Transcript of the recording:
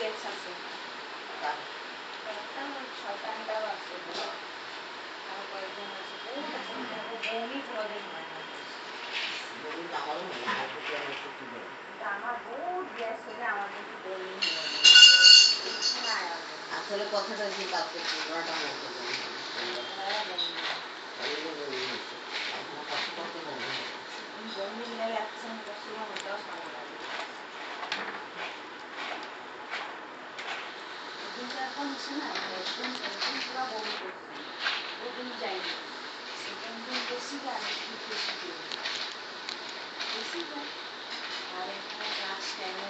gas আছে একটা শয়তানটাও আছে আর কয়েকজন আছে বমি কোনোদিন হয় না আমার বহুত গ্যাস হলে আমার কিন্তু বমি হয় আসলে কথাটা কি কাউকে পুরোটা মতো বমি নিয়ে লাগছে শুরু হতেও ভালো লাগে এখন এসে না একদম একদম পুরো বমি করছি ওদিন যাইনি সেকেন্ড দিন বেশি যায় বেশি যায় আর এখানে ক্লাস টাইমে